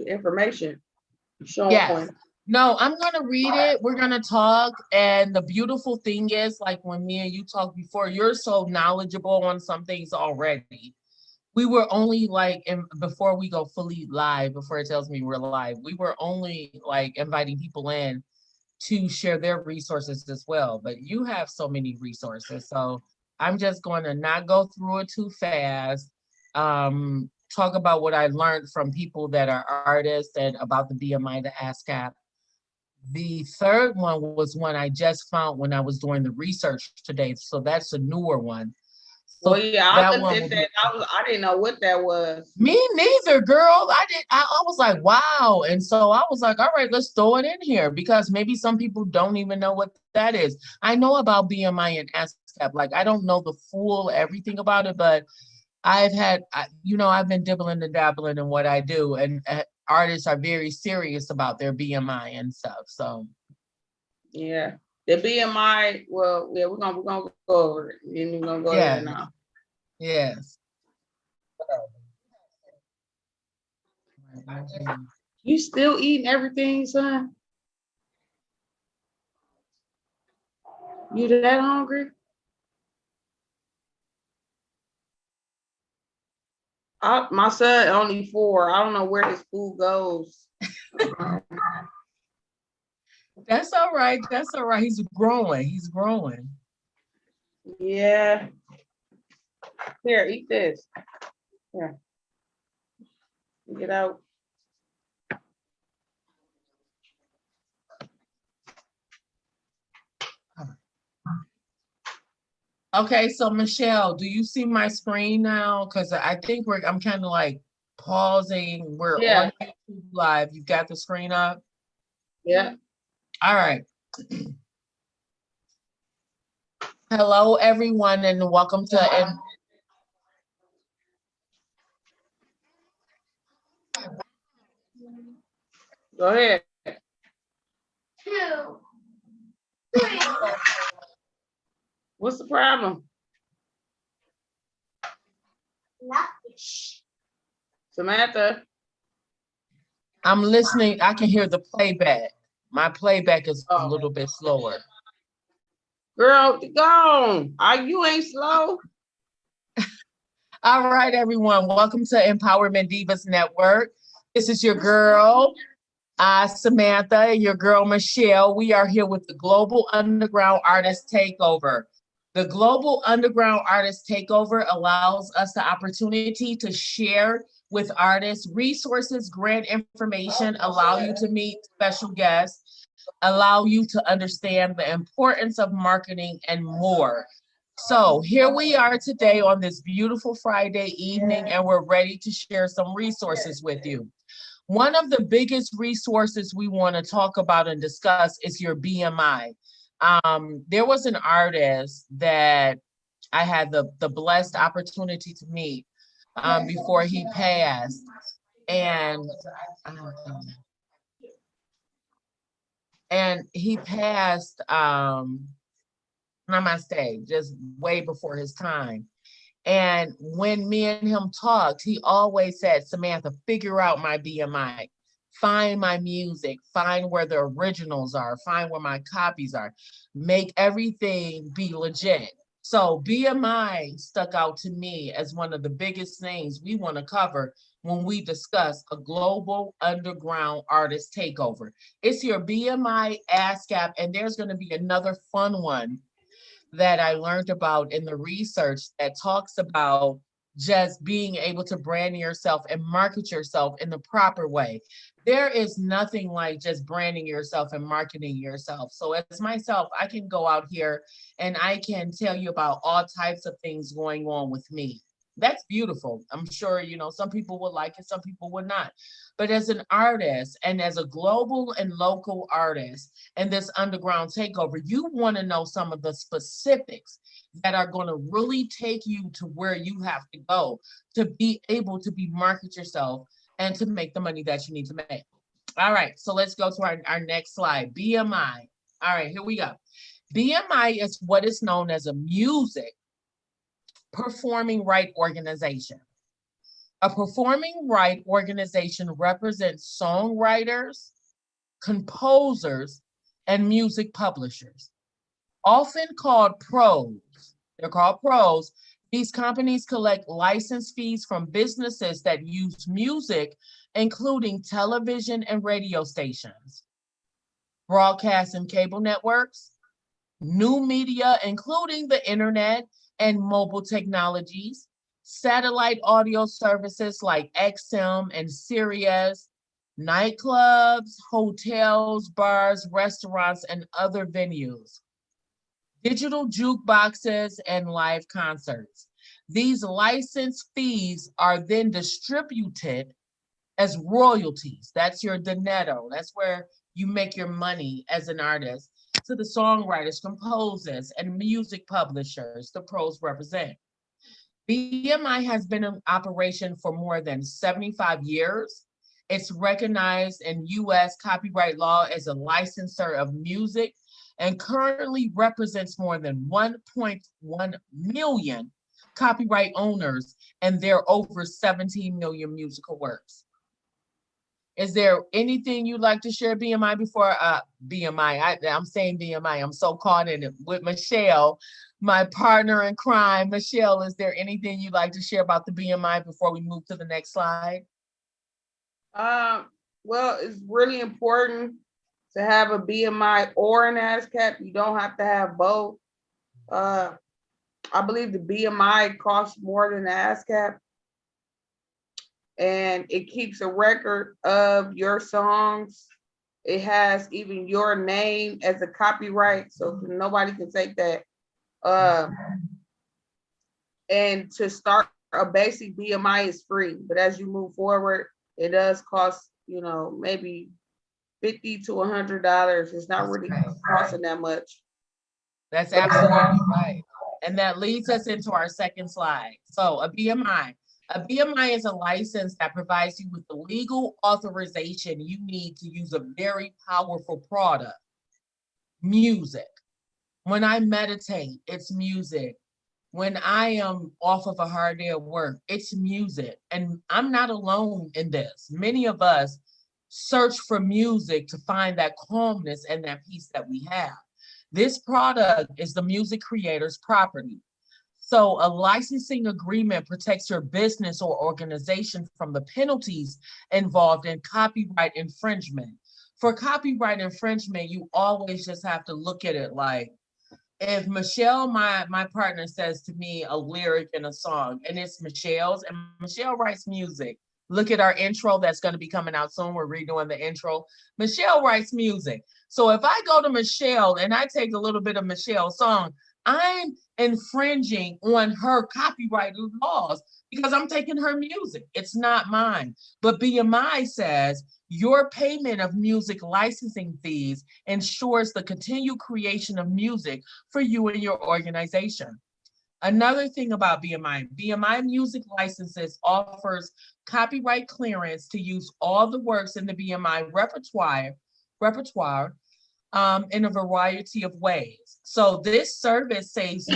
information showing. Yes. No, I'm going to read it. We're going to talk. And the beautiful thing is, like when me and you talked before, you're so knowledgeable on some things already. We were only like, before we go fully live, before it tells me we're live, we were only like inviting people in to share their resources as well. But you have so many resources. So I'm just going to not go through it too fast. Talk about what I learned from people that are artists and about the BMI, the Ascap. The third one was one I just found when I was doing the research today. So that's a newer one. So Well, yeah, I that looked one at will that. be. I didn't know what that was. Me neither, girl. I was like, wow. And so I was like, all right, let's throw it in here because maybe some people don't even know what that is. I know about BMI and ASCAP. Like, I don't know the full everything about it, but I've been dibbling and dabbling in what I do. And artists are very serious about their BMI and stuff. So, yeah. The BMI, well, yeah, we're gonna go over it. And we're gonna go there now. Yes. You still eating everything, son? You that hungry? My son only 4. I don't know where his food goes. That's all right. That's all right. He's growing. He's growing. Yeah. Here, eat this. Here. Get out. Okay, so Michelle, do you see my screen now? Because I think I'm kind of like pausing. We're on YouTube Live. You got the screen up? Yeah. All right. Hello, everyone, and welcome to. Go ahead. 2, 3. What's the problem? Nothing. Samantha. I'm listening. I can hear the playback. My playback is a little bit slower. Girl, go on. You ain't slow. All right, everyone. Welcome to Empowerment Divas Network. This is your girl, Samantha, and your girl, Michelle. We are here with the Global Underground Artist Takeover. The Global Underground Artist Takeover allows us the opportunity to share with artists resources, grant information, allow you to meet special guests, allow you to understand the importance of marketing, and more. So here we are today on this beautiful Friday evening, and we're ready to share some resources with you. One of the biggest resources we want to talk about and discuss is your BMI. There was an artist that I had the blessed opportunity to meet before he passed. And he passed, namaste, just way before his time. And when me and him talked, he always said, Samantha, figure out my BMI, find my music, find where the originals are, find where my copies are, make everything be legit. So BMI stuck out to me as one of the biggest things we want to cover when we discuss a global underground artist takeover. It's your BMI ASCAP, and there's going to be another fun one that I learned about in the research that talks about just being able to brand yourself and market yourself in the proper way. There is nothing like just branding yourself and marketing yourself. So as myself, I can go out here and I can tell you about all types of things going on with me. That's beautiful. I'm sure, some people would like it, some people would not. But as an artist and as a global and local artist in this underground takeover, you want to know some of the specifics that are going to really take you to where you have to go to be able to market yourself and to make the money that you need to make. All right, so let's go to our next slide, BMI. All right, here we go. BMI is what is known as a music performing right organization. A performing right organization represents songwriters, composers, and music publishers, often called pros. They're called pros. These companies collect license fees from businesses that use music, including television and radio stations, broadcast and cable networks, new media, including the internet and mobile technologies, satellite audio services like XM and Sirius, nightclubs, hotels, bars, restaurants, and other venues, digital jukeboxes, and live concerts. These license fees are then distributed as royalties. That's your dinero. That's where you make your money as an artist, to the songwriters, composers, and music publishers the pros represent. BMI has been in operation for more than 75 years. It's recognized in US copyright law as a licensor of music and currently represents more than 1.1 million copyright owners and their over 17 million musical works. Is there anything you'd like to share, BMI, before BMI? I'm saying BMI. I'm so caught in it with Michelle, my partner in crime. Michelle, is there anything you'd like to share about the BMI before we move to the next slide? Well, it's really important to have a BMI or an Ascap. You don't have to have both. I believe the BMI costs more than the Ascap, and it keeps a record of your songs. It has even your name as a copyright, so nobody can take that. And to start a basic BMI is free, but as you move forward, it does cost, maybe $50 to $100. It's not really costing that much. That's absolutely right. And that leads us into our second slide. So a BMI. A BMI is a license that provides you with the legal authorization you need to use a very powerful product, music. When I meditate, it's music. When I am off of a hard day of work, it's music. And I'm not alone in this. Many of us search for music to find that calmness and that peace that we have. This product is the music creator's property. So a licensing agreement protects your business or organization from the penalties involved in copyright infringement. For copyright infringement, you always just have to look at it like, if Michelle, my partner, says to me a lyric in a song, and it's Michelle's, and Michelle writes music. Look at our intro that's going to be coming out soon. We're redoing the intro. Michelle writes music. So if I go to Michelle and I take a little bit of Michelle's song, I'm infringing on her copyright laws because I'm taking her music. It's not mine. But BMI says your payment of music licensing fees ensures the continued creation of music for you and your organization. Another thing about BMI Music Licenses offers copyright clearance to use all the works in the BMI repertoire in a variety of ways. So this service saves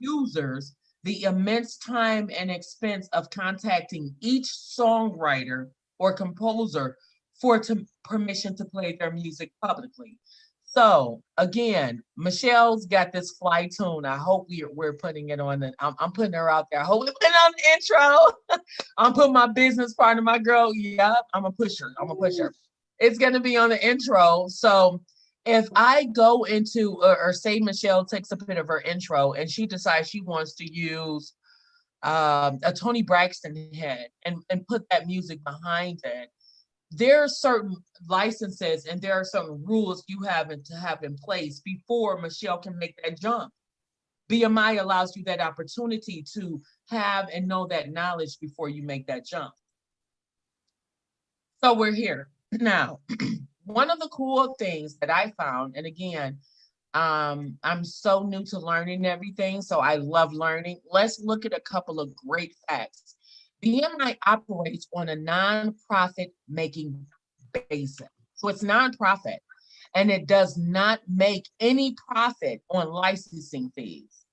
users the immense time and expense of contacting each songwriter or composer for permission to play their music publicly. So again, Michelle's got this fly tune. I hope we're putting it on. I'm putting her out there. I hope we put it on the intro. I'm putting my business partner, my girl. Yeah, I'm gonna push her. It's gonna be on the intro. So if I go into, or say Michelle takes a bit of her intro and she decides she wants to use a Tony Braxton hit and put that music behind it, there are certain licenses and there are certain rules you have to have in place before Michelle can make that jump. BMI allows you that opportunity to have and know that knowledge before you make that jump. So we're here now. One of the cool things that I found, and again, I'm so new to learning everything, so I love learning. Let's look at a couple of great facts. BMI operates on a nonprofit making basis. So it's nonprofit, and it does not make any profit on licensing fees.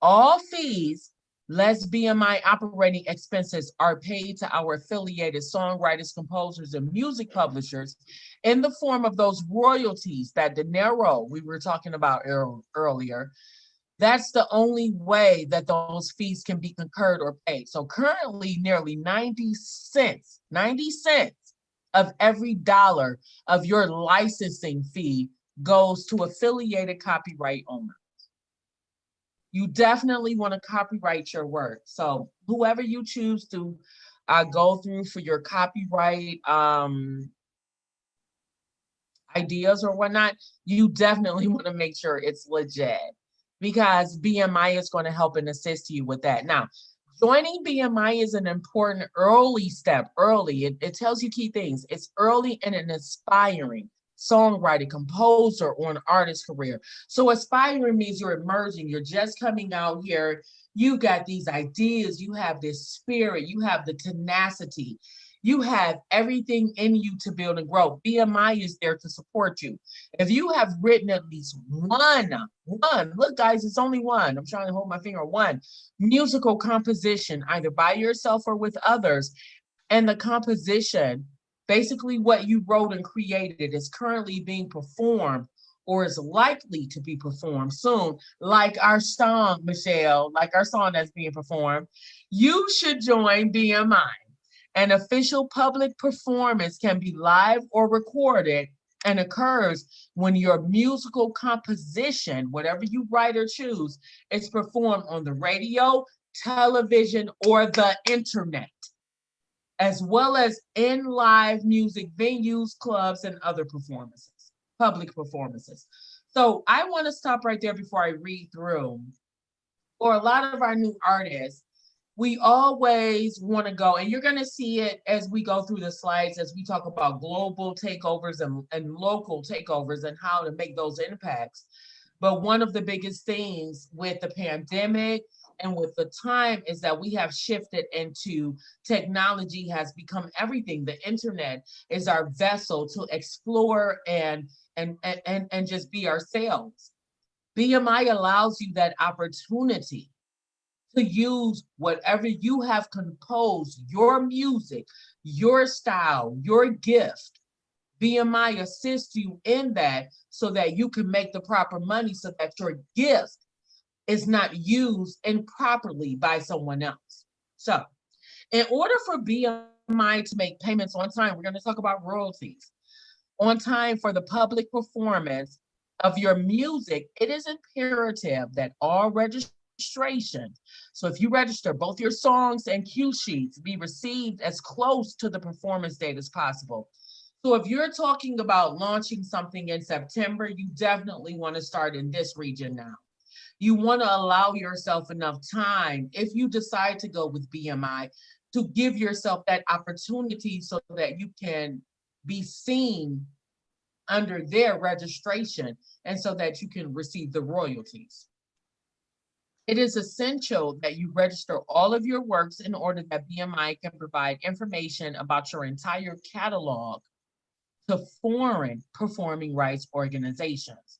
All fees Less BMI operating expenses are paid to our affiliated songwriters, composers, and music publishers in the form of those royalties, that dinero we were talking about earlier. That's the only way that those fees can be concurred or paid. So currently, nearly 90 cents of every dollar of your licensing fee goes to affiliated copyright owners. You definitely want to copyright your work. So whoever you choose to go through for your copyright ideas or whatnot, you definitely want to make sure it's legit, because BMI is going to help and assist you with that. Now, joining BMI is an important early step. It tells you key things. It's early and an aspiring songwriter, composer, or an artist career. So aspiring means you're emerging, you're just coming out here, you got these ideas, you have this spirit, you have the tenacity, you have everything in you to build and grow. BMI is there to support you. If you have written at least one, look guys, it's only one, I'm trying to hold my finger, one musical composition, either by yourself or with others, and the composition, basically what you wrote and created, is currently being performed or is likely to be performed soon, like our song, Michelle, like our song that's being performed, you should join BMI. An official public performance can be live or recorded and occurs when your musical composition, whatever you write or choose, is performed on the radio, television, or the internet, as well as in live music venues, clubs, and other performances, public performances. So I want to stop right there before I read through. For a lot of our new artists, we always want to go, and you're going to see it as we go through the slides, as we talk about global takeovers and local takeovers and how to make those impacts. But one of the biggest things with the pandemic and with the time is that we have shifted into technology has become everything. The internet is our vessel to explore and just be ourselves. BMI allows you that opportunity to use whatever you have composed, your music, your style, your gift. BMI assists you in that so that you can make the proper money so that your gift is not used improperly by someone else. So in order for BMI to make payments on time, we're going to talk about royalties. On time for the public performance of your music, it is imperative that all registration, so if you register both your songs and cue sheets, be received as close to the performance date as possible. So if you're talking about launching something in September, you definitely want to start in this region now. You want to allow yourself enough time, if you decide to go with BMI, to give yourself that opportunity so that you can be seen under their registration and so that you can receive the royalties. It is essential that you register all of your works in order that BMI can provide information about your entire catalog to foreign performing rights organizations.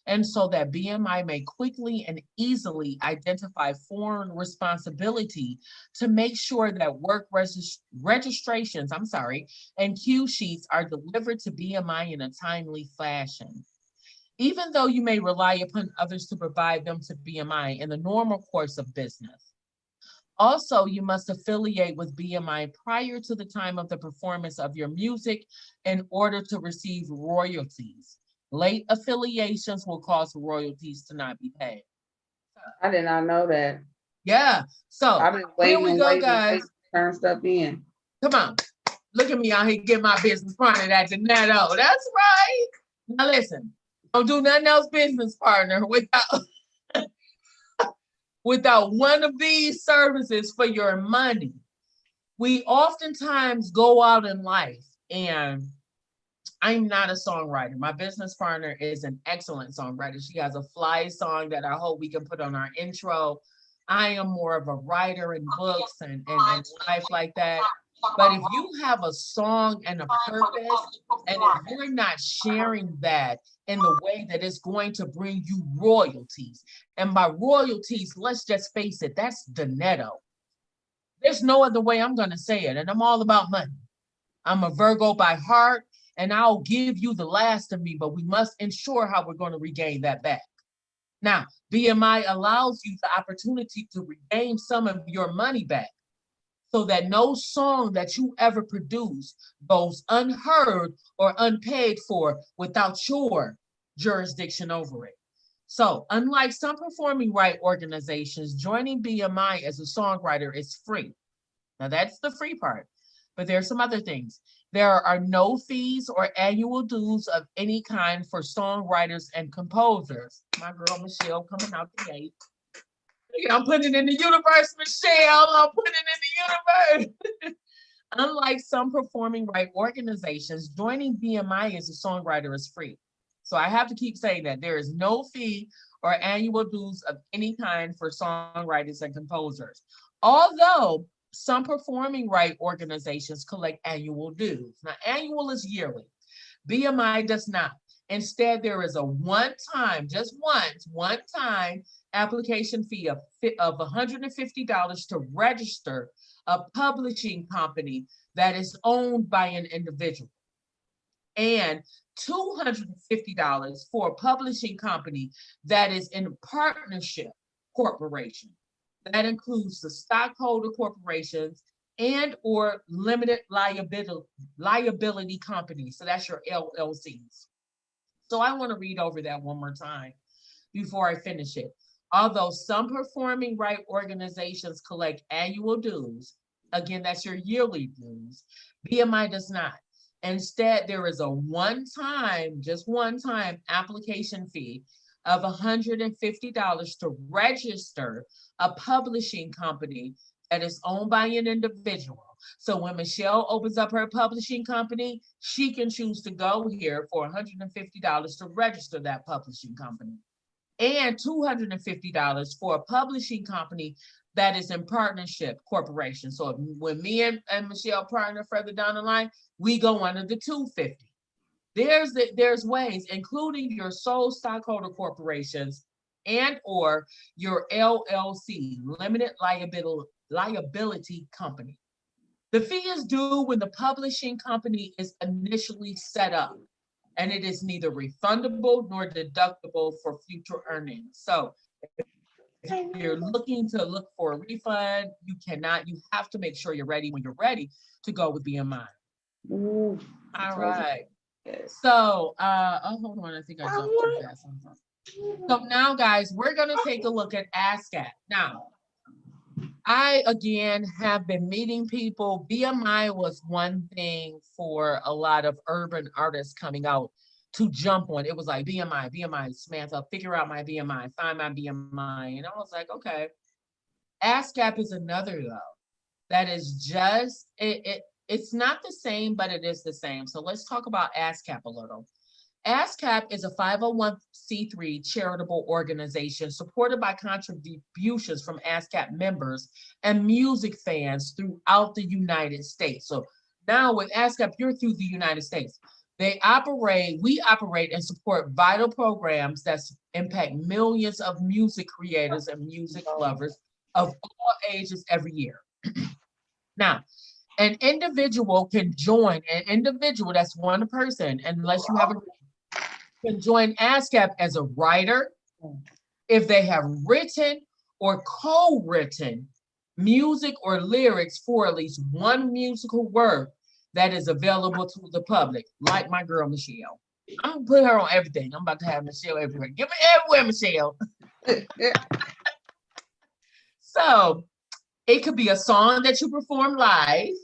And so that BMI may quickly and easily identify foreign responsibility to make sure that work registrations, and cue sheets are delivered to BMI in a timely fashion. Even though you may rely upon others to provide them to BMI in the normal course of business. Also, you must affiliate with BMI prior to the time of the performance of your music in order to receive royalties. Late affiliations will cause royalties to not be paid. I did not know that. Yeah, so I've been waiting, here we go, guys. Turn stuff in. Come on, look at me out here, get my business partner at the netto. That's right. Now listen, don't do nothing else business partner without one of these services for your money. We oftentimes go out in life, and I'm not a songwriter. My business partner is an excellent songwriter. She has a fly song that I hope we can put on our intro. I am more of a writer in books and life like that. But if you have a song and a purpose, and if you're not sharing that in the way that it's going to bring you royalties, and by royalties, let's just face it, that's dinero. There's no other way I'm going to say it, and I'm all about money. I'm a Virgo by heart, and I'll give you the last of me, but we must ensure how we're going to regain that back. Now, BMI allows you the opportunity to regain some of your money back so that no song that you ever produce goes unheard or unpaid for without your jurisdiction over it. So, unlike some performing right organizations, joining BMI as a songwriter is free. Now, that's the free part, but there are some other things. There are no fees or annual dues of any kind for songwriters and composers. My girl Michelle coming out the gate. I'm putting it in the universe, Michelle. I'm putting it in the universe. Unlike some performing right organizations, joining BMI as a songwriter is free. So I have to keep saying that there is no fee or annual dues of any kind for songwriters and composers. Although some performing right organizations collect annual dues. Now, annual is yearly. BMI does not. Instead, there is a one-time, just once, one-time application fee of $150 to register a publishing company that is owned by an individual, and $250 for a publishing company that is in partnership corporation. That includes the stockholder corporations and or limited liability companies. So that's your LLCs. So I want to read over that one more time before I finish it. Although some performing right organizations collect annual dues, again, that's your yearly dues, BMI does not. Instead, there is a one-time, just one-time application fee of $150 to register a publishing company that is owned by an individual. So when Michelle opens up her publishing company, she can choose to go here for $150 to register that publishing company, and $250 for a publishing company that is in partnership corporation. So when me and Michelle partner further down the line, we go under the $250. There's ways, including your sole stockholder corporations and or your LLC, limited liability company. The fee is due when the publishing company is initially set up, and it is neither refundable nor deductible for future earnings. So if you're looking to look for a refund, you cannot, you have to make sure you're ready when you're ready to go with BMI. Ooh, All right. yes. So, oh, hold on, I think I jumped too fast. So now, guys, we're gonna take a look at Ascap. Now, I, again, have been meeting people. BMI was one thing for a lot of urban artists coming out to jump on. It was like BMI, Samantha, figure out my BMI, find my BMI. And I was like, okay. Ascap is another though. That is just, it's not the same, but it is the same. So let's talk about Ascap a little. Ascap is a 501c3 charitable organization supported by contributions from Ascap members and music fans throughout the United States. So now with Ascap, you're through the United States. We operate and support vital programs that impact millions of music creators and music lovers of all ages every year. Now, an individual can join, that's one person, unless you have can join Ascap as a writer if they have written or co-written music or lyrics for at least one musical work that is available to the public, like my girl Michelle. I'm gonna put her on everything. I'm about to have Michelle everywhere. Give me everywhere, Michelle. So it could be a song that you perform live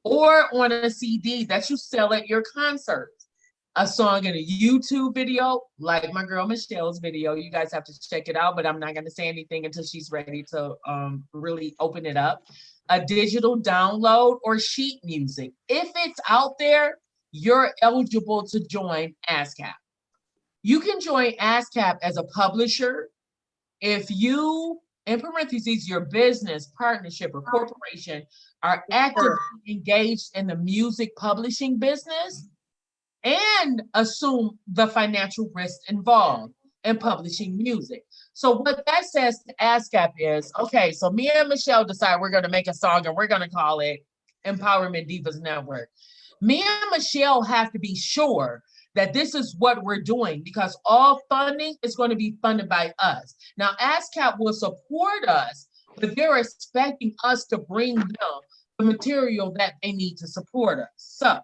or on a CD that you sell at your concerts. A song in a YouTube video, like my girl Michelle's video. You guys have to check it out, but I'm not going to say anything until she's ready to really open it up. A digital download or sheet music. If it's out there, you're eligible to join Ascap. You can join Ascap as a publisher if you in parentheses, your business, partnership, or corporation are actively engaged in the music publishing business and assume the financial risk involved in publishing music. So what that says to Ascap is, okay, so me and Michelle decide we're going to make a song and we're going to call it Empowerment Divas Network. Me and Michelle have to be sure that this is what we're doing because all funding is going to be funded by us. Now, ASCAP will support us, but they're expecting us to bring them the material that they need to support us. So,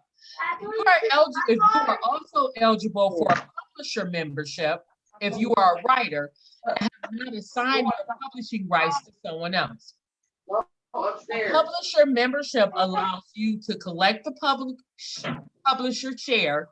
if you are also eligible for a publisher membership, if you are a writer and have not assigned your publishing rights to someone else. A publisher membership allows you to collect the publisher share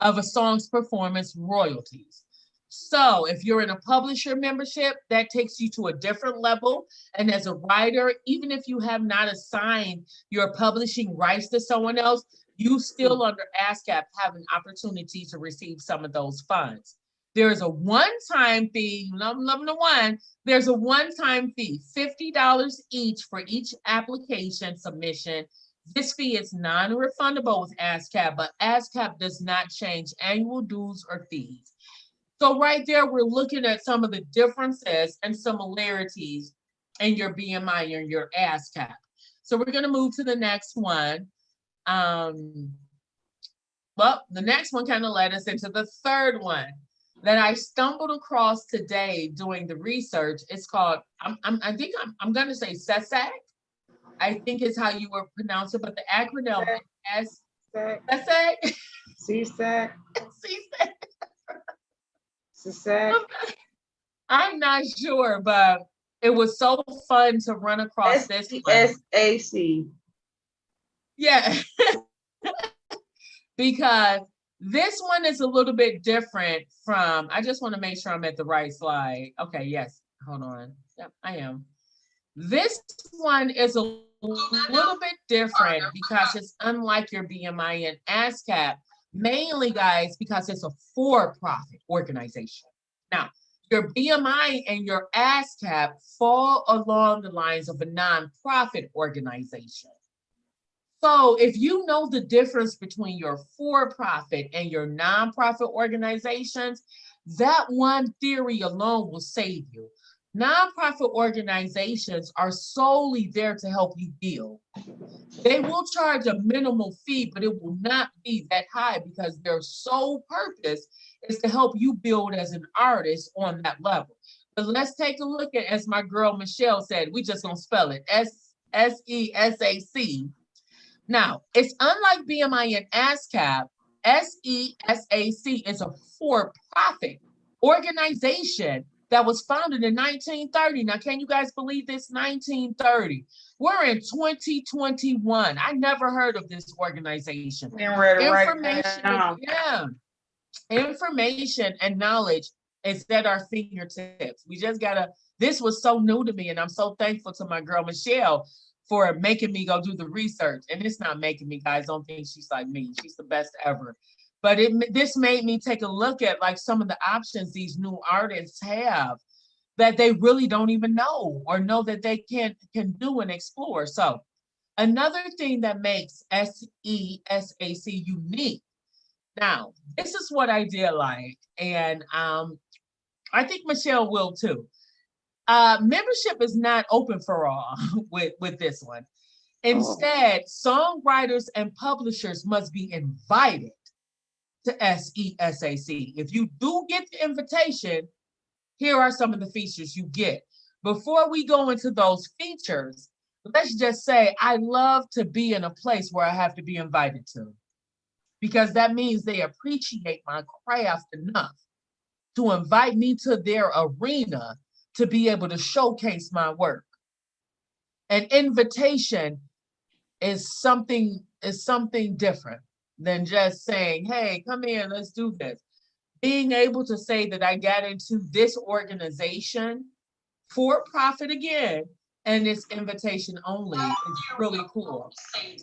of a song's performance royalties. So if you're in a publisher membership, that takes you to a different level. And as a writer, even if you have not assigned your publishing rights to someone else, you still under ASCAP have an opportunity to receive some of those funds. There is a one-time fee, number one, there's a one-time fee, $50 each for each application submission. This fee is non-refundable with ASCAP, but ASCAP does not change annual dues or fees. So right there, we're looking at some of the differences and similarities in your BMI and your ASCAP. So we're gonna move to the next one. Well, the next one kind of led us into the third one that I stumbled across today doing the research. It's called, I think I'm gonna say SESAC. I think is how you would pronounce it, but the acronym is SESAC. CSAC. CSAC. CSAC. I'm not sure, but it was so fun to run across this one. SAC. Yeah. Because this one is a little bit different from, I just want to make sure I'm at the right slide. Okay, yes, hold on. Yep, I am. This one is a little bit different because it's unlike your BMI and ASCAP, mainly, guys, because it's a for-profit organization. Now, your BMI and your ASCAP fall along the lines of a nonprofit organization. So if you know the difference between your for-profit and your nonprofit organizations, that one theory alone will save you. Nonprofit organizations are solely there to help you build. They will charge a minimal fee, but it will not be that high because their sole purpose is to help you build as an artist on that level. But let's take a look at, as my girl Michelle said, we just gonna spell it, SESAC. Now, it's unlike BMI and ASCAP, SESAC is a for-profit organization that was founded in 1930. Now, can you guys believe this? 1930. We're in 2021. I never heard of this organization. Information and knowledge is at our fingertips. We just gotta, this was so new to me, and I'm so thankful to my girl Michelle for making me go do the research. And it's not making me, guys, don't think she's like me. She's the best ever. But this made me take a look at like some of the options these new artists have that they really don't even know or know that they can do and explore. So another thing that makes SESAC unique. Now, this is what I did like, and I think Michelle will too. Membership is not open for all with this one. Instead, songwriters and publishers must be invited to SESAC. If you do get the invitation, here are some of the features you get. Before we go into those features, let's just say I love to be in a place where I have to be invited to, because that means they appreciate my craft enough to invite me to their arena to be able to showcase my work. An invitation is something different than just saying, hey, come here, let's do this. Being able to say that I got into this organization for profit again, and it's invitation only is really cool.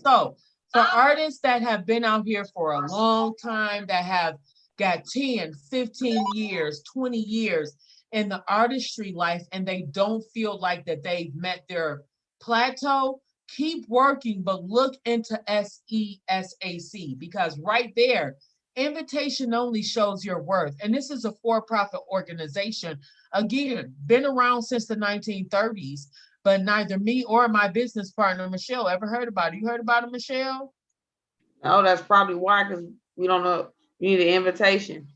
So for artists that have been out here for a long time, that have got 10, 15 years, 20 years, in the artistry life and they don't feel like that they've met their plateau, keep working, but look into SESAC, because right there, invitation only shows your worth. And this is a for-profit organization. Again, been around since the 1930s, but neither me or my business partner, Michelle, ever heard about it. You heard about it, Michelle? Oh, that's probably why, because we don't know. You need an invitation.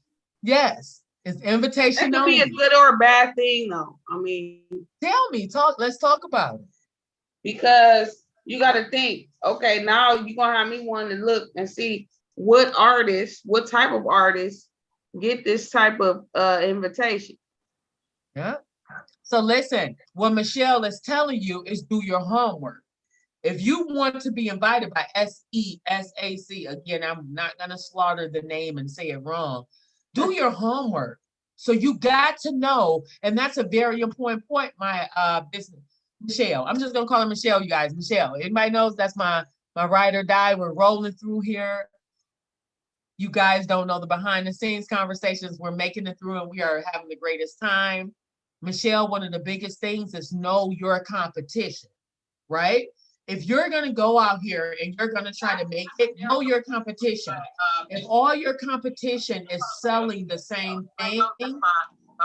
Yes, it's That invitation could be a only. good or a bad thing, though. I mean, Tell me, let's talk about it. because you got to think, okay, now you're going to have me want to look and see what artists, what type of artists get this type of invitation. Yeah. So listen, what Michelle is telling you is do your homework. If you want to be invited by SESAC, again, I'm not going to slaughter the name and say it wrong. Do your homework. So you got to know, and that's a very important point, my business, Michelle. I'm just going to call her Michelle, you guys. Michelle. Anybody knows that's my ride or die. We're rolling through here. You guys don't know the behind the scenes conversations. We're making it through and we are having the greatest time. Michelle, one of the biggest things is know your competition, right? If you're going to go out here and you're going to try to make it, know your competition. If all your competition is selling the same thing,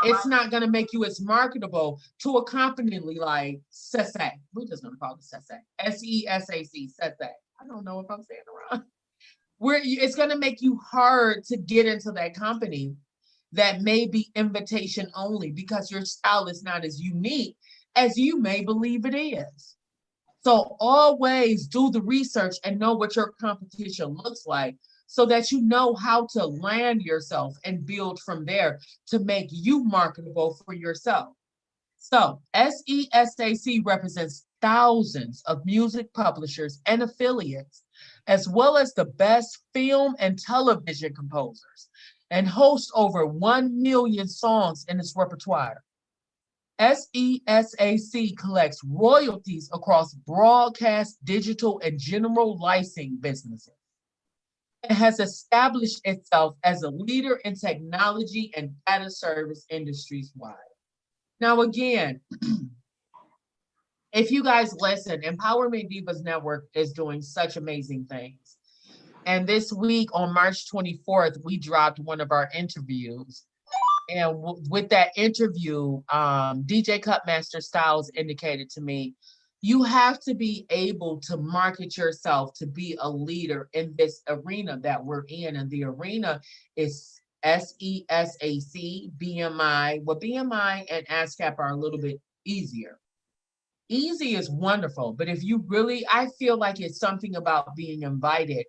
it's not going to make you as marketable to a company like SESAC. We're just going to call it SESAC. SESAC, SESAC. I don't know if I'm saying it wrong. It's going to make you hard to get into that company that may be invitation only because your style is not as unique as you may believe it is. So always do the research and know what your competition looks like so that you know how to land yourself and build from there to make you marketable for yourself. So SESAC represents thousands of music publishers and affiliates, as well as the best film and television composers, and hosts over 1 million songs in its repertoire. SESAC collects royalties across broadcast, digital, and general licensing businesses. It has established itself as a leader in technology and data service industries wide. Now, again, if you guys listen, Empowerment Divas Network is doing such amazing things. And this week on March 24th, we dropped one of our interviews. And with that interview, DJ Cutmaster Styles indicated to me, you have to be able to market yourself to be a leader in this arena that we're in. And the arena is SESAC, BMI. Well, BMI and Ascap are a little bit easier. Easy is wonderful, but if you really, I feel like it's something about being invited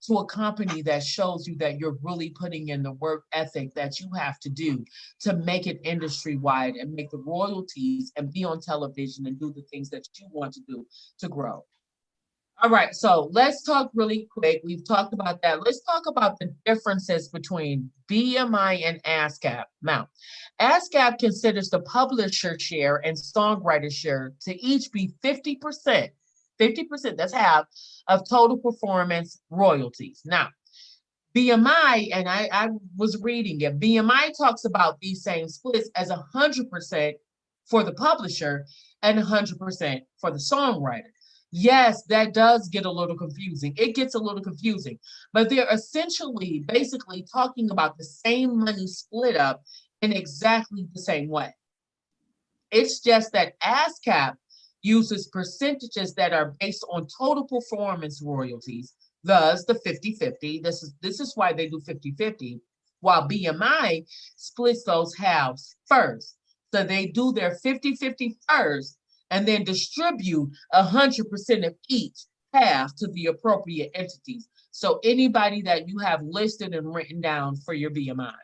to a company that shows you that you're really putting in the work ethic that you have to do to make it industry wide and make the royalties and be on television and do the things that you want to do to grow. All right, so let's talk really quick. We've talked about that. Let's talk about the differences between BMI and Ascap. Now, Ascap considers the publisher share and songwriter share to each be 50%. 50%, that's half of total performance royalties. Now, BMI, and I was reading it, BMI talks about these same splits as 100% for the publisher and 100% for the songwriter. Yes, that does get a little confusing. It gets a little confusing, but they're essentially basically talking about the same money split up in exactly the same way. It's just that ASCAP uses percentages that are based on total performance royalties, thus the 50-50. This is why they do 50-50, while BMI splits those halves first. So they do their 50-50 first, and then distribute 100% of each half to the appropriate entities. So anybody that you have listed and written down for your BMI.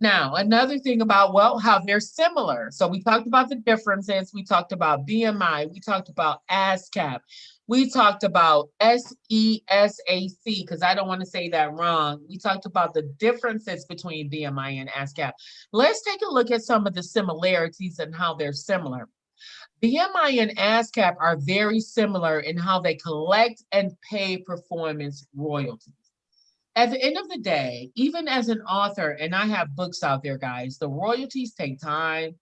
Now, another thing about, well, how they're similar. So we talked about the differences. We talked about BMI. We talked about ASCAP. We talked about SESAC, because I don't want to say that wrong. We talked about the differences between BMI and ASCAP. Let's take a look at some of the similarities and how they're similar. BMI and ASCAP are very similar in how they collect and pay performance royalties. At the end of the day, even as an author, and I have books out there, guys, the royalties take time.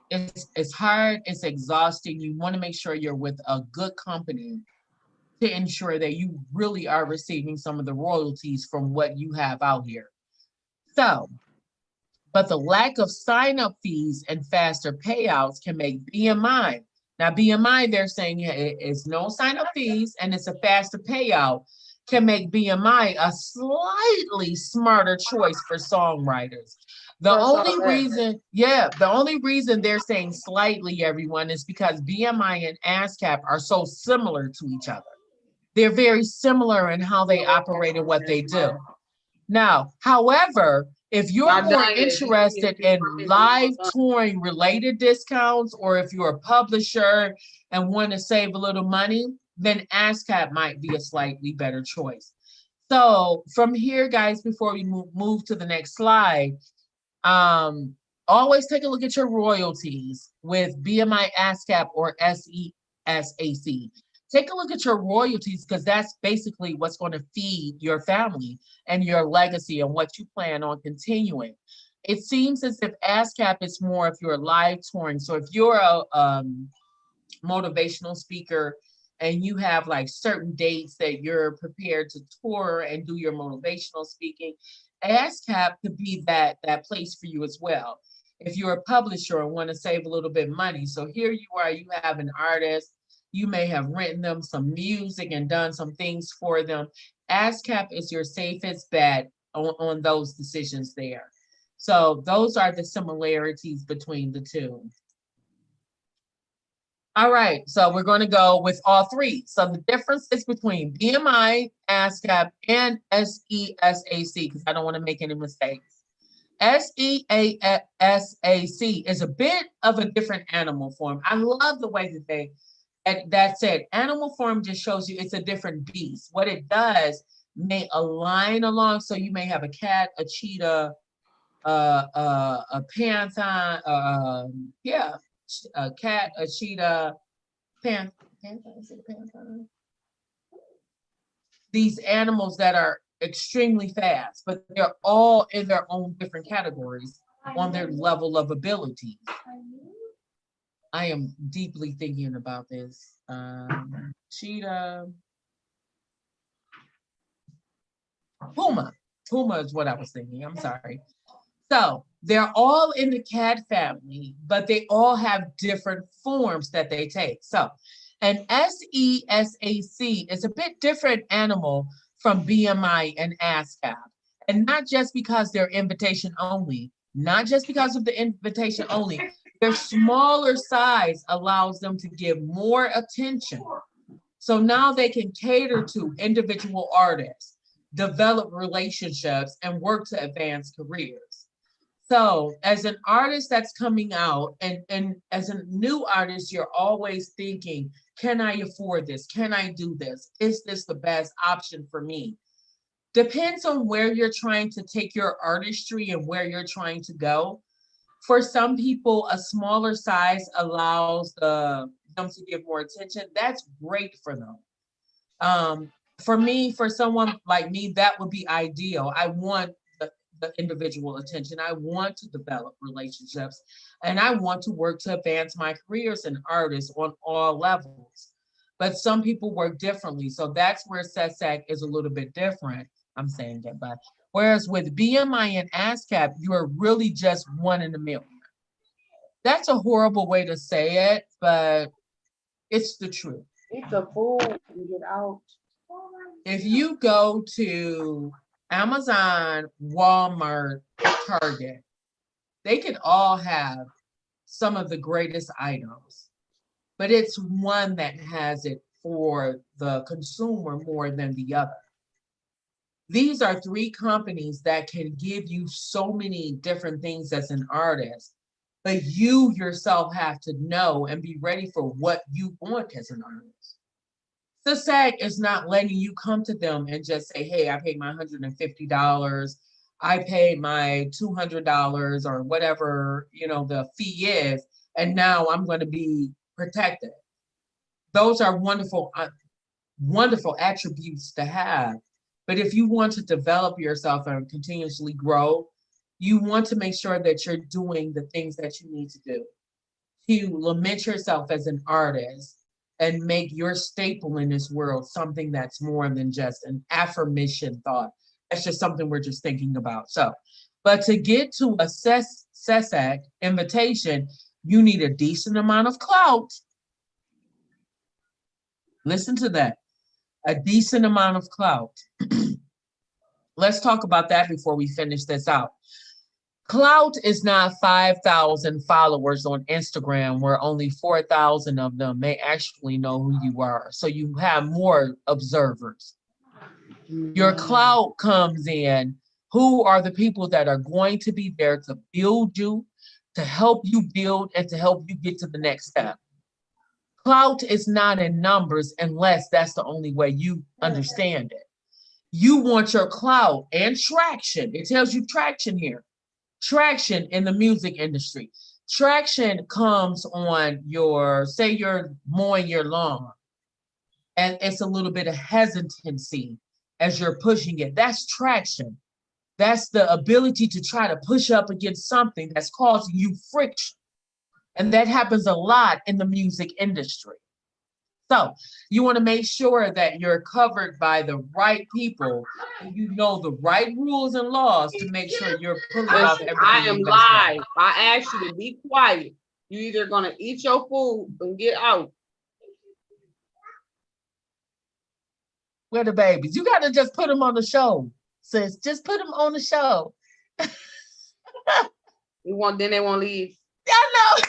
It's hard, it's exhausting. You want to make sure you're with a good company to ensure that you really are receiving some of the royalties from what you have out here. So, but the lack of sign-up fees and faster payouts can make BMI. Now, BMI, they're saying it's no sign-up fees and it's a faster payout, can make BMI a slightly smarter choice for songwriters. The only reason they're saying slightly, everyone, is because BMI and Ascap are so similar to each other. They're very similar in how they operate and what they do. Now, however, if you're more interested in live touring related discounts, or if you're a publisher and want to save a little money, then ASCAP might be a slightly better choice. So from here, guys, before we move to the next slide, always take a look at your royalties with BMI, ASCAP, or SESAC. Take a look at your royalties, because that's basically what's going to feed your family and your legacy and what you plan on continuing. It seems as if ASCAP is more if you're live touring. So if you're a motivational speaker and you have like certain dates that you're prepared to tour and do your motivational speaking, ASCAP could be that place for you as well. If you're a publisher and want to save a little bit of money. So here you are, you have an artist, you may have written them some music and done some things for them. ASCAP is your safest bet on those decisions there. So those are the similarities between the two. All right, so we're going to go with all three. So the differences between BMI, ASCAP, and SESAC, because I don't want to make any mistakes. SESAC is a bit of a different animal form. I love the way that that said, animal form just shows you it's a different beast. What it does may align along, so you may have a cat, a cheetah, a panther, a cat, a cheetah, panther, is it a panther? These animals that are extremely fast, but they're all in their own different categories on their level of abilities. I am deeply thinking about this. Cheetah. Puma. Puma is what I was thinking. I'm sorry. So they're all in the cat family, but they all have different forms that they take. So an SESAC is a bit different animal from BMI and ASCAP. And not just because they're invitation only, not just because of the invitation only, their smaller size allows them to give more attention. So now they can cater to individual artists, develop relationships, and work to advance careers. So as an artist that's coming out, and as a new artist, you're always thinking, can I afford this? Can I do this? Is this the best option for me? Depends on where you're trying to take your artistry and where you're trying to go. For some people, a smaller size allows them to give more attention. That's great for them. For me, for someone like me, that would be ideal. I want the individual attention. I want to develop relationships, and I want to work to advance my career as an artist on all levels. But some people work differently. So that's where SESAC is a little bit different. I'm saying that, but whereas with BMI and ASCAP, you're really just one in a million. That's a horrible way to say it, but it's the truth. Eat the food and get out. If you go to Amazon, Walmart, Target, they could all have some of the greatest items, but it's one that has it for the consumer more than the other. These are three companies that can give you so many different things as an artist, but you yourself have to know and be ready for what you want as an artist. SESAC is not letting you come to them and just say, hey, I paid my $150, I paid my $200 or whatever, the fee is, and now I'm going to be protected. Those are wonderful, wonderful attributes to have. But if you want to develop yourself and continuously grow, you want to make sure that you're doing the things that you need to do to lament yourself as an artist and make your staple in this world something that's more than just an affirmation thought. That's just something we're just thinking about. So, but to get to a SESAC invitation, you need a decent amount of clout. Listen to that, a decent amount of clout. Let's talk about that before we finish this out. Clout is not 5,000 followers on Instagram where only 4,000 of them may actually know who you are. So you have more observers. Your clout comes in, who are the people that are going to be there to build you, to help you build, and to help you get to the next step. Clout is not in numbers unless that's the only way you understand it. You want your clout and traction. It tells you traction here. Traction in the music industry. Traction comes on your, say you're mowing your lawn and it's a little bit of hesitancy as you're pushing it. That's traction. That's the ability to try to push up against something that's causing you friction. And that happens a lot in the music industry. So you want to make sure that you're covered by the right people and you know the right rules and laws to make sure you're pulling off everything. I am live. I ask you to be quiet. You're either gonna eat your food and get out. Where the babies? You got to just put them on the show, sis. Just put them on the show. Then they won't leave. I know.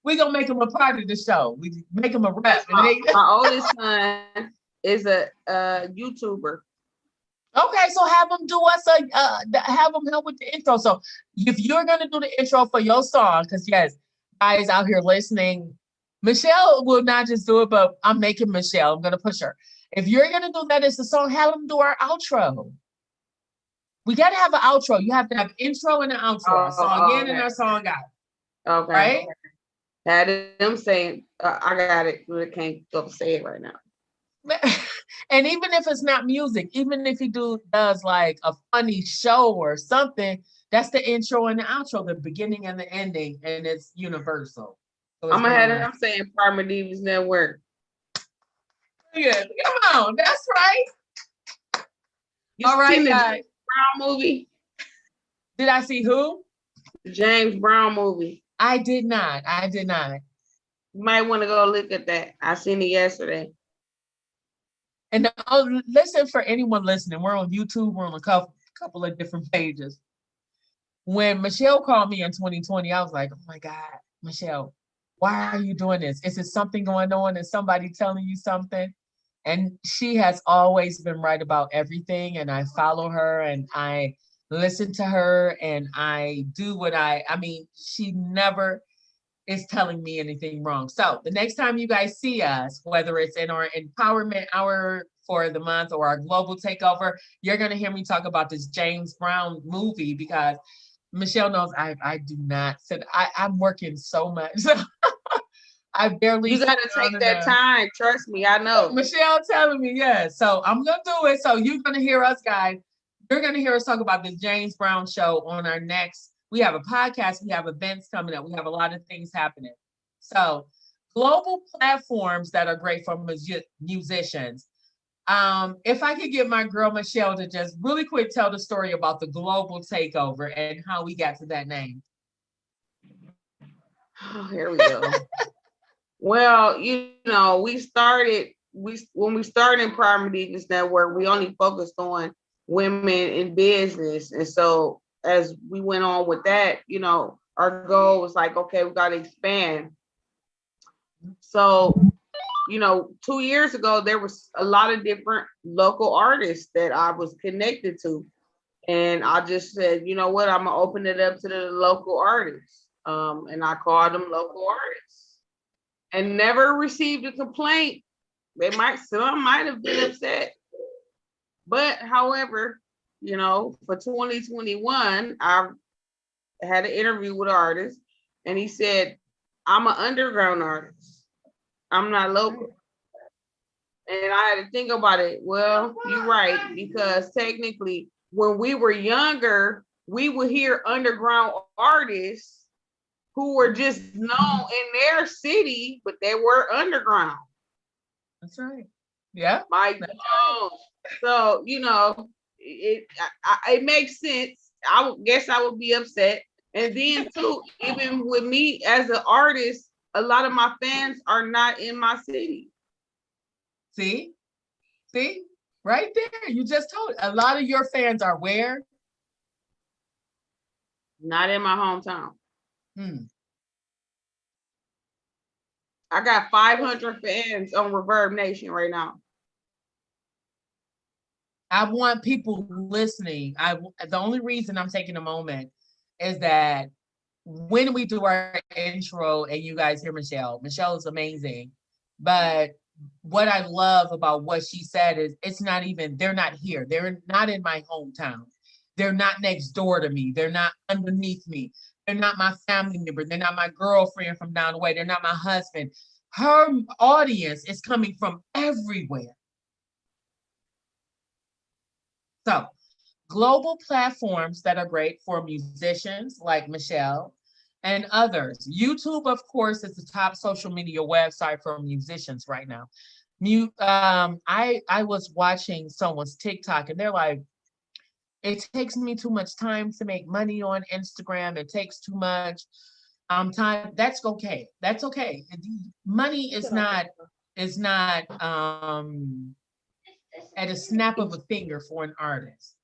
We're going to make them a part of the show. We make them a rep. My oldest son is a YouTuber. Okay, so have them do us have them help with the intro. So if you're going to do the intro for your song, because yes, guys out here listening, Michelle will not just do it, but I'm making Michelle. I'm going to push her. If you're going to do that as a song, have them do our outro. We got to have an outro. You have to have intro and an outro. Song in and our song out. Okay. Right? Had them saying, I got it. I can't go say it right now. And even if it's not music, even if he does like a funny show or something, that's the intro and the outro, the beginning and the ending, and it's universal. So I'm ahead of them saying Prima Divas Network. Yeah, come on, that's right. All right, guys. Brown movie. Did I see who? The James Brown movie. I did not. You might want to go look at that. I seen it yesterday. And listen, for anyone listening, we're on YouTube. We're on a couple of different pages. When Michelle called me in 2020, I was like, oh my God, Michelle, why are you doing this? Is there something going on? Is somebody telling you something? And she has always been right about everything. And I follow her and I listen to her and I do what she never is telling me anything wrong. So the next time you guys see us, whether it's in our empowerment hour for the month or our global takeover, you're going to hear me talk about this James Brown movie because Michelle knows I do not sit. I'm working so much. I barely. You got to take that time. Trust me, I know. Michelle telling me, yes. So I'm going to do it. So you're going to hear us, guys. You're going to hear us talk about this James Brown show on our next. We have a podcast. We have events coming up. We have a lot of things happening. So global platforms that are great for musicians. If I could get my girl Michelle to just really quick tell the story about the global takeover and how we got to that name. Oh, here we go. Well, when we started in Prima Divas Network, we only focused on women in business. And so as we went on with that, our goal was like, okay, we got to expand. So, 2 years ago, there was a lot of different local artists that I was connected to. And I just said, you know what, I'm going to open it up to the local artists. And I called them local artists and never received a complaint. Some might have been upset. But however, for 2021, I had an interview with an artist and he said, I'm an underground artist. I'm not local. And I had to think about it. Well, you're right, because technically, when we were younger, we would hear underground artists who were just known in their city, but they were underground. That's right. Yeah. Mike Jones. So, it makes sense. I would guess I would be upset. And then too, even with me as an artist, a lot of my fans are not in my city. See? See? Right there. You just told a lot of your fans are where? Not in my hometown. I got 500 fans on Reverb Nation right now. I want people listening. The only reason I'm taking a moment is that when we do our intro and you guys hear Michelle is amazing. But what I love about what she said is they're not here. They're not in my hometown. They're not next door to me. They're not underneath me. They're not my family member. They're not my girlfriend from down the way. They're not my husband. Her audience is coming from everywhere. So, global platforms that are great for musicians like Michelle and others. YouTube, of course, is the top social media website for musicians right now. I was watching someone's TikTok and they're like, it takes me too much time to make money on Instagram. It takes too much time. That's okay. That's okay. Money is not at a snap of a finger for an artist.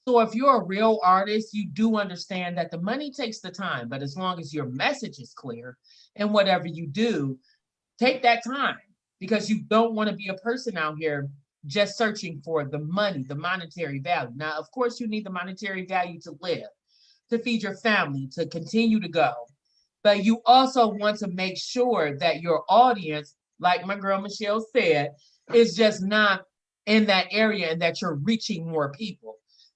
So if you're a real artist, you do understand that the money takes the time, but as long as your message is clear and whatever you do, take that time, because you don't want to be a person out here just searching for the money, the monetary value. Now, of course, you need the monetary value to live, to feed your family, to continue to go. But you also want to make sure that your audience, like my girl Michelle said, is just not in that area and that you're reaching more people.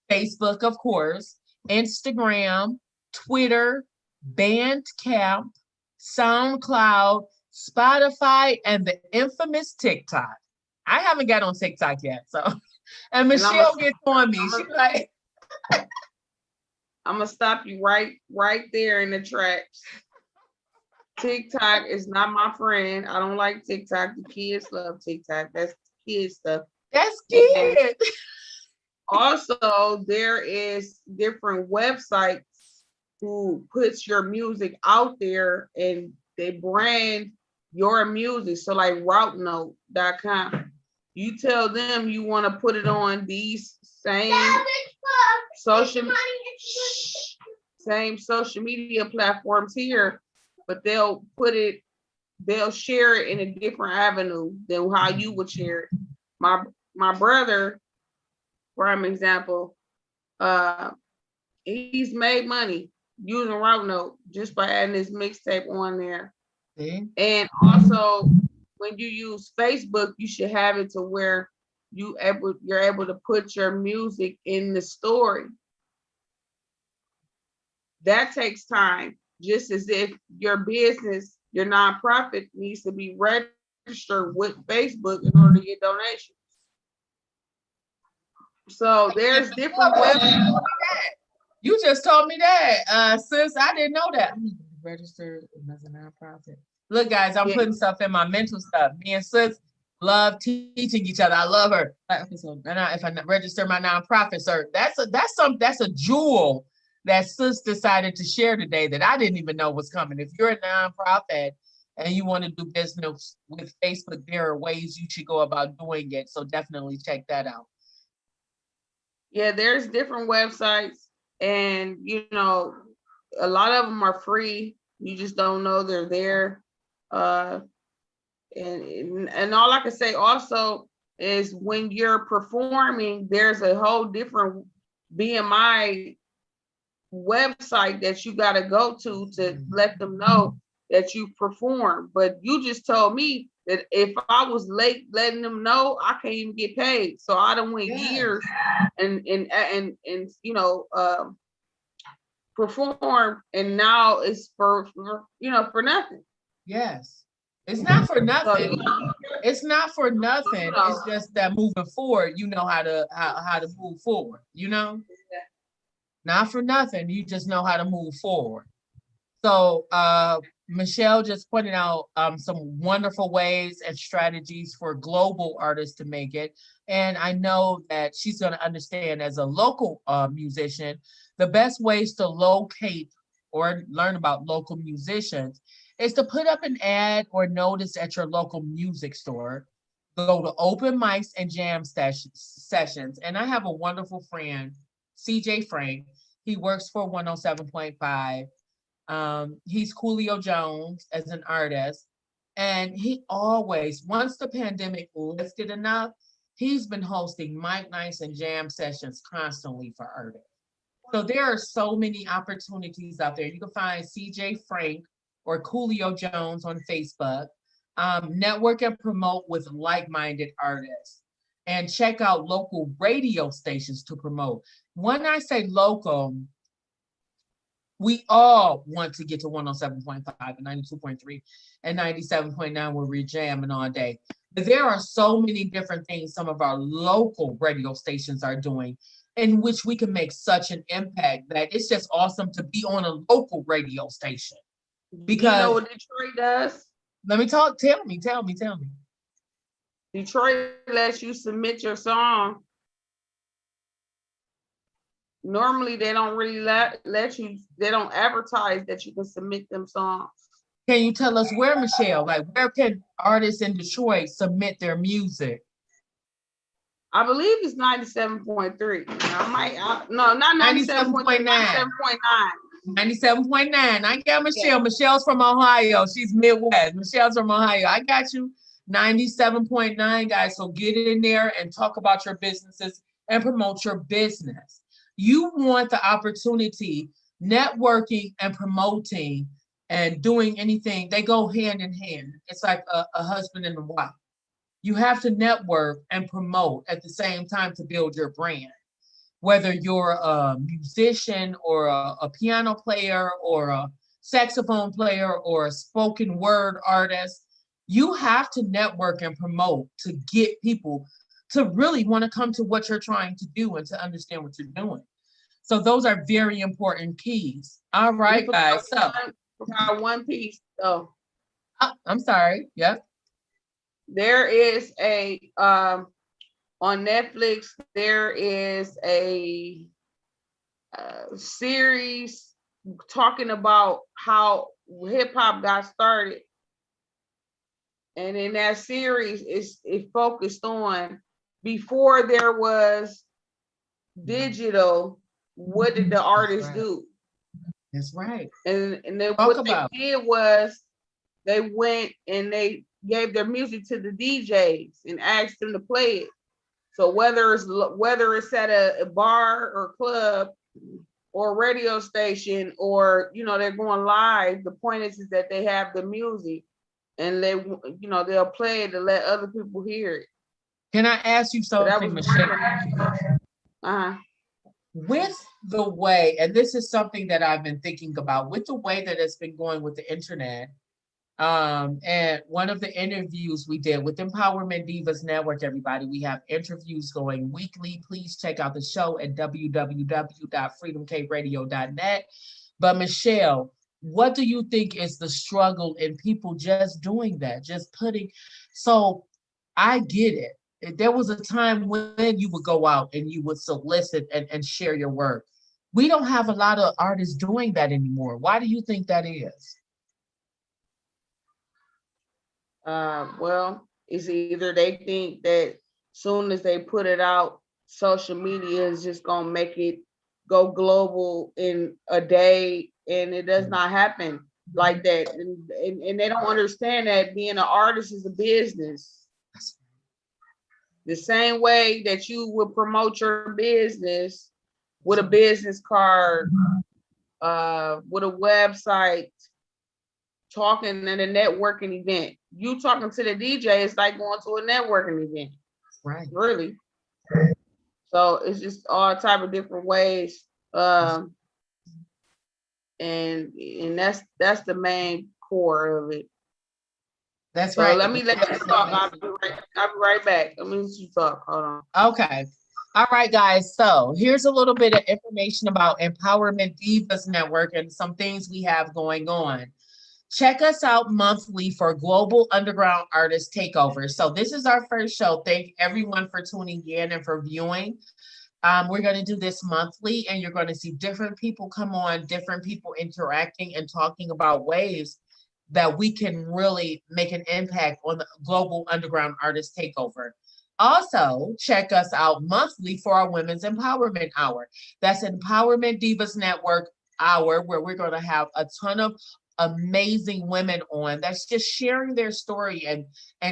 Facebook, of course, Instagram, Twitter, Bandcamp, SoundCloud, Spotify, and the infamous TikTok. I haven't got on TikTok yet, so. And Michelle gets on me. She's like, I'm gonna stop you right there in the tracks. TikTok is not my friend. I don't like TikTok. The kids love TikTok. That's kid stuff. That's kid. Also, there is different websites who puts your music out there and they brand your music. So like routenote.com, you tell them you want to put it on these same social media platforms here, but they'll share it in a different avenue than how you would share it. My brother, prime example, he's made money using Route just by adding his mixtape on there. Mm-hmm. And also, when you use Facebook, you should have it to where you're able to put your music in the story. That takes time, just as if your business, your nonprofit needs to be registered with Facebook in order to get donations. So there's different websites. You just told me that, sis. I didn't know that. Registered as a nonprofit. Look, guys, I'm putting stuff in my mental stuff. Me and sis love teaching each other. I love her. If I register my nonprofit, sir, that's a jewel that sis decided to share today that I didn't even know was coming. If you're a nonprofit and you want to do business with Facebook, there are ways you should go about doing it. So definitely check that out. Yeah, there's different websites, and a lot of them are free. You just don't know they're there. And all I can say also is when you're performing, there's a whole different BMI website that you got to go to let them know that you perform. But you just told me that if I was late letting them know, I can't even get paid. So I don't went years and perform, and now it's for nothing. Yes. It's not for So, nothing. It's not for nothing. No. It's just that moving forward, you know how to move forward, you know? Not for nothing. You just know how to move forward. So Michelle just pointed out some wonderful ways and strategies for global artists to make it. And I know that she's going to understand as a local musician, the best ways to locate or learn about local musicians is to put up an ad or notice at your local music store. Go to open mics and jam sessions. And I have a wonderful friend, CJ Frank. He works for 107.5. He's Coolio Jones as an artist. And he always, once the pandemic lifted enough, he's been hosting mic nights and jam sessions constantly for artists. So there are so many opportunities out there. You can find CJ Frank or Coolio Jones on Facebook. Network and promote with like-minded artists. And check out local radio stations to promote. When I say local, we all want to get to 107.5 and 92.3 and 97.9 where we're jamming all day. But there are so many different things some of our local radio stations are doing in which we can make such an impact that it's just awesome to be on a local radio station. Because you know what Detroit does? Let me talk. Tell me. Detroit lets you submit your song. Normally, they don't really let you, they don't advertise that you can submit them songs. Can you tell us where, Michelle? Like, where can artists in Detroit submit their music? I believe it's 97.3. No, not 97.9. 97.9. I got Michelle. Yeah. Michelle's from Ohio. She's Midwest. Michelle's from Ohio. I got you. 97.9, guys. So get in there and talk about your businesses and promote your business. You want the opportunity, networking and promoting and doing anything, they go hand in hand. It's like a husband and a wife. You have to network and promote at the same time to build your brand. Whether you're a musician or a piano player or a saxophone player or a spoken word artist, you have to network and promote to get people to really want to come to what you're trying to do and to understand what you're doing. So those are very important keys. All right, guys. So one piece though. I'm sorry. Yeah. There is a on Netflix, there is a series talking about how hip hop got started. And in that series, it focused on before there was digital, what did the artists do? That's right. And what they did was they went and they gave their music to the DJs and asked them to play it. So whether it's at a bar or club or radio station or they're going live, the point is that they have the music and they'll play it to let other people hear it. Can I ask you something, Michelle? With the way, and this is something that I've been thinking about, with the way that it's been going with the internet, and one of the interviews we did with Empowerment Divas Network, everybody, we have interviews going weekly. Please check out the show at www.freedomkradio.net. But Michelle, what do you think is the struggle in people just doing that, so I get it. There was a time when you would go out and you would solicit and share your work. We don't have a lot of artists doing that anymore. Why do you think that is? Well, it's either they think that soon as they put it out, social media is just gonna make it go global in a day, and it does not happen like that. And they don't understand that being an artist is a business. The same way that you would promote your business with a business card, with a website, talking at a networking event. You talking to the DJ, it's like going to a networking event. Right. Really. So it's just all type of different ways. And that's the main core of it. That's So right. let me let you talk. I'll be right back. Let me let you talk. Hold on. Okay. All right, guys. So here's a little bit of information about Empowerment Divas Network and some things we have going on. Check us out monthly for Global Underground Artist Takeover. So this is our first show. Thank everyone for tuning in and for viewing. We're going to do this monthly, and you're going to see different people come on, different people interacting and talking about ways that we can really make an impact on the Global Underground Artist Takeover. Also, check us out monthly for our Women's Empowerment Hour. That's Empowerment Divas Network Hour, where we're going to have a ton of amazing women on that's just sharing their story and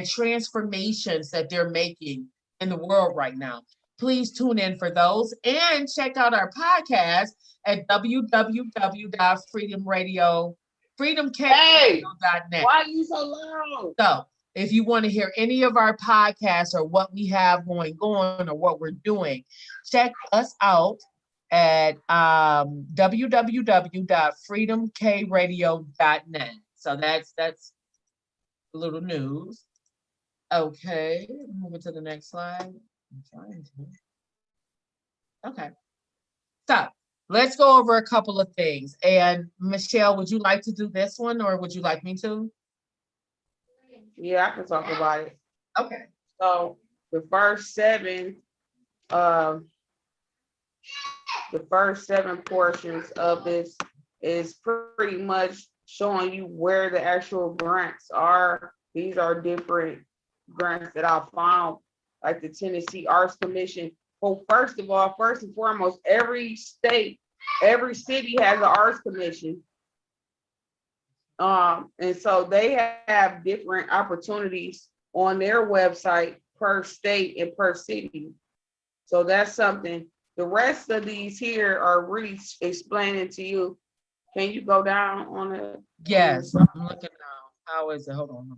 transformations that they're making in the world right now. Please tune in for those and check out our podcast at freedomkradio.net. Why are you so loud? So if you want to hear any of our podcasts or what we have going on or what we're doing, check us out at www.freedomkradio.net. So that's a little news. Okay, moving to the next slide. I'm trying to. Okay. So let's go over a couple of things. And Michelle, would you like to do this one or would you like me to? Yeah, I can talk about it. Okay. So the first seven portions of this is pretty much showing you where the actual grants are. These are different grants that I found, like the Tennessee Arts Commission. Well, first and foremost, every state, every city has an arts commission. And so they have different opportunities on their website per state and per city. So that's something. The rest of these here are really explaining to you. Can you go down on it? Yes, I'm looking now. How is it? Hold on.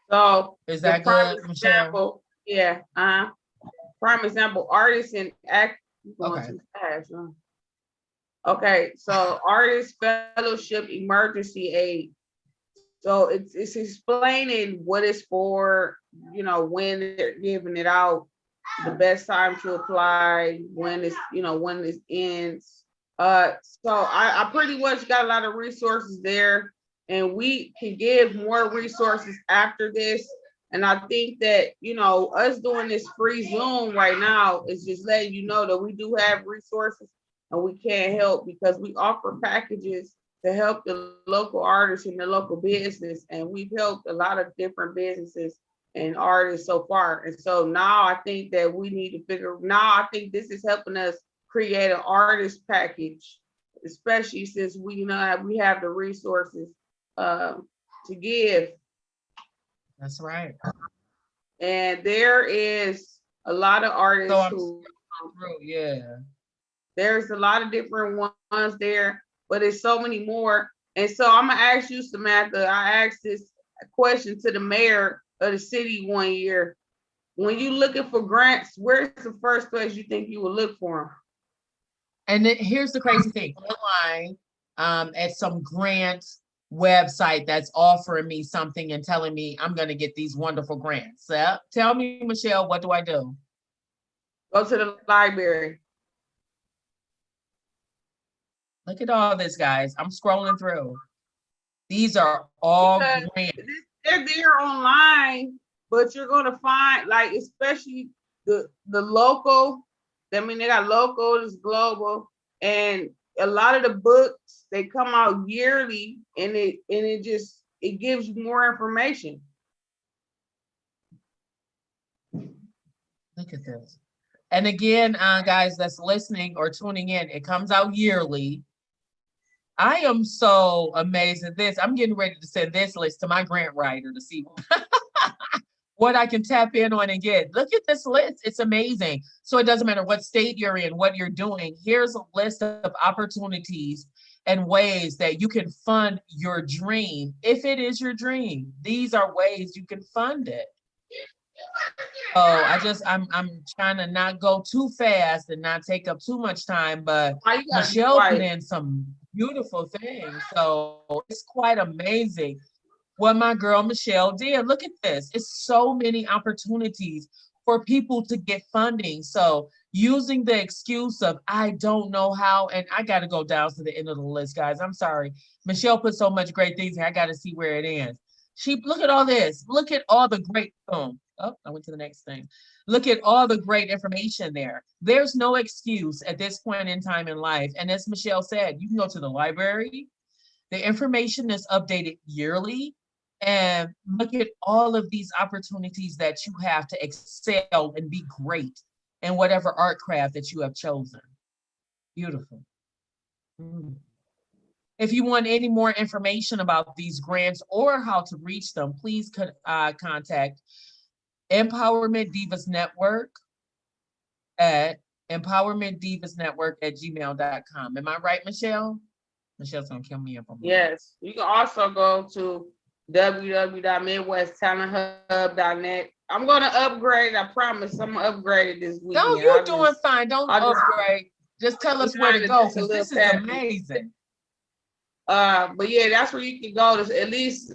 So is that good, Michelle? Yeah. Prime example, artists and act going okay. too fast. Okay, so Artist Fellowship Emergency Aid. So it's explaining what it's for, when they're giving it out, the best time to apply, when it ends. So I pretty much got a lot of resources there, and we can give more resources after this. And I think that, us doing this free Zoom right now is just letting you know that we do have resources and we can't help because we offer packages to help the local artists and the local business. And we've helped a lot of different businesses and artists so far. And so now I think that we need to I think this is helping us create an artist package, especially since we have the resources to give. That's right. And there is a lot of artists there's a lot of different ones there, but there's so many more. And so I'm gonna ask you, Samantha, I asked this question to the mayor of the city one year. When you looking for grants, where's the first place you think you would look for them? And then here's the crazy thing, online at some grant website that's offering me something and telling me I'm gonna get these wonderful grants. So tell me, Michelle, what do I do? Go to the library. Look at all this, guys. I'm scrolling through. These are all grants. They're there online, but you're gonna find, like, especially the local. I mean, they got local, it's global, and a lot of the books they come out yearly, and it gives you more information. Look at this. And again, guys that's listening or tuning in, it comes out yearly. I am so amazed at this. I'm getting ready to send this list to my grant writer to see what I can tap in on and get. Look at this list. It's amazing. So it doesn't matter what state you're in, what you're doing. Here's a list of opportunities and ways that you can fund your dream. If it is your dream, these are ways you can fund it. So I'm trying to not go too fast and not take up too much time, but Michelle put in some beautiful thing. So it's quite amazing what my girl Michelle did. Look at this. It's so many opportunities for people to get funding. So using the excuse of I don't know how, and I got to go down to the end of the list, guys. I'm sorry. Michelle put so much great things here. I got to see where it ends. She look at all this. Look at all the great boom. Oh, I went to the next thing. Look at all the great information there. There's no excuse at this point in time in life. And as Michelle said, you can go to the library. The information is updated yearly. And look at all of these opportunities that you have to excel and be great in whatever art craft that you have chosen. Beautiful. Mm. If you want any more information about these grants or how to reach them, please contact Empowerment Divas Network at empowermentdivasnetwork@gmail.com. Am I right, Michelle? Michelle's gonna kill me if I'm wrong. Yes, you can also go to www.midwesttalementhub.net. I'm gonna upgrade. I promise. I'm gonna upgrade it this weekend. No, you're doing fine. Don't I'll just- upgrade. Just tell us where to go Just a because little this is package. amazing. But yeah, that's where you can go to at least,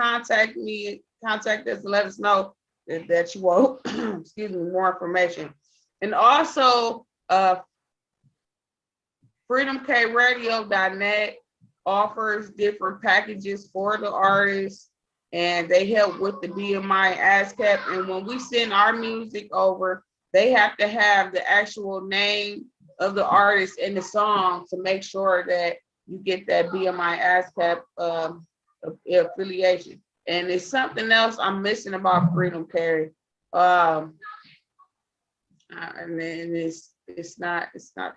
contact me, contact us and let us know that you want, excuse me, more information. And also, freedomkradio.net offers different packages for the artists, and they help with the BMI Ascap. And when we send our music over, they have to have the actual name of the artist in the song to make sure that you get that BMI ASCAP affiliation. And it's something else I'm missing about Freedom Carry. And then it's not, I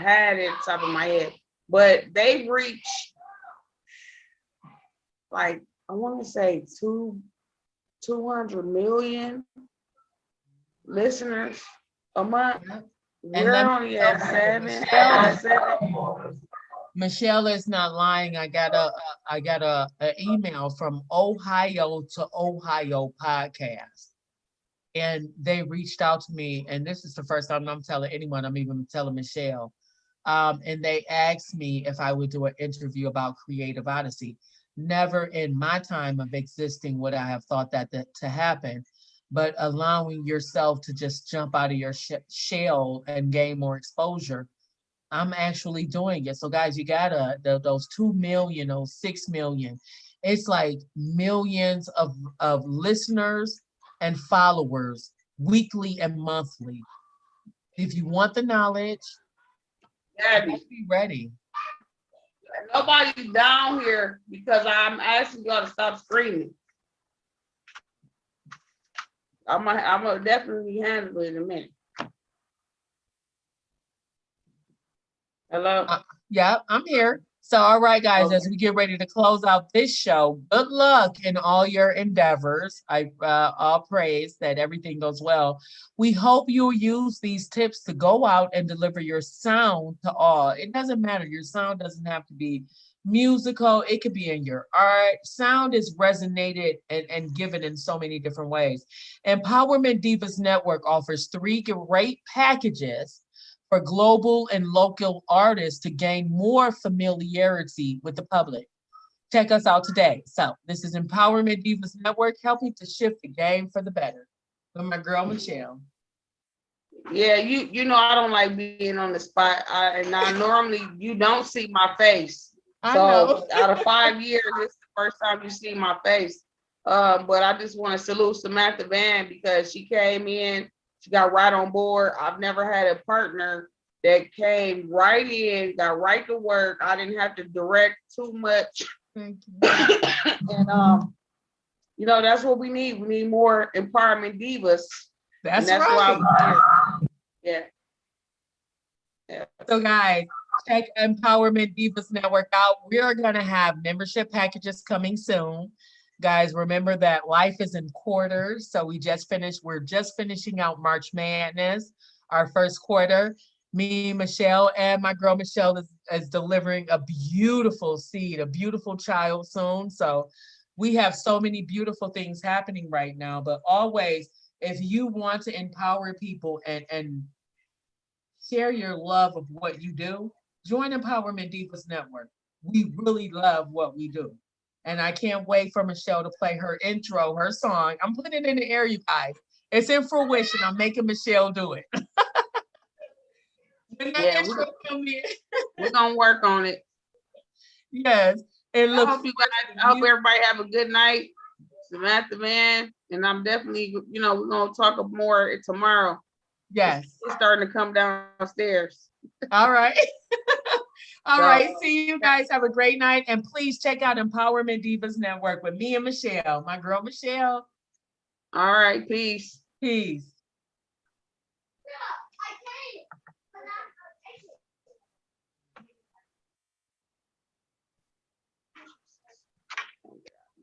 had it at the top of my head, but they reach like, I want to say 200 million listeners a month. And We're let me only tell at you, seven. Michelle is not lying. I got a email from Ohio to Ohio podcast, and they reached out to me. And this is the first time I'm telling anyone. I'm even telling Michelle. And they asked me if I would do an interview about Creative Odyssey. Never in my time of existing would I have thought that to happen. But allowing yourself to just jump out of your shell and gain more exposure, I'm actually doing it. So guys, you gotta, those 2 million, those 6 million, it's like millions of listeners and followers weekly and monthly. If you want the knowledge, be ready. Nobody's down here because I'm asking y'all to stop screaming. I'm gonna definitely handle it in a minute. Hello? Yeah, I'm here. So, all right, guys, Okay. as we get ready to close out this show, good luck in all your endeavors. I all praise that everything goes well. We hope you'll use these tips to go out and deliver your sound to all. It doesn't matter. Your sound doesn't have to be musical. It could be in your art. Sound is resonated and given in so many different ways. Empowerment Divas Network offers 3 great packages for global and local artists to gain more familiarity with the public. Check us out today. So this is Empowerment Divas Network, helping to shift the game for the better. With my girl, Michelle. Yeah, you know I don't like being on the spot. And normally you don't see my face. I So know. out of 5 years, this is the first time you see my face. But I just want to salute Samantha Van because she came in, she got right on board. I've never had a partner that came right in, got right to work. I didn't have to direct too much. Thank you. And that's what we need. We need more empowerment divas. That's why right. I'm here. Yeah. So guys, check Empowerment Divas Network out. We are going to have membership packages coming soon. Guys, remember that life is in quarters. So we're just finishing out March Madness, our first quarter. Me, Michelle, and my girl Michelle is delivering a beautiful seed, a beautiful child soon. So we have so many beautiful things happening right now. But always, if you want to empower people and share your love of what you do, join Empowerment Divas Network. We really love what we do. And I can't wait for Michelle to play her intro, her song. I'm putting it in the air, you guys. It's in fruition. I'm making Michelle do it. When that Yeah, intro come in, we're gonna work on it. yes. It I looks hope you guys, I hope everybody have a good night. Samantha, man, and I'm definitely, we're gonna talk more tomorrow. yes. It's starting to come downstairs. All right. All So- right. See you guys. Have a great night. And please check out Empowerment Divas Network with me and Michelle, my girl Michelle. All right, peace. Peace.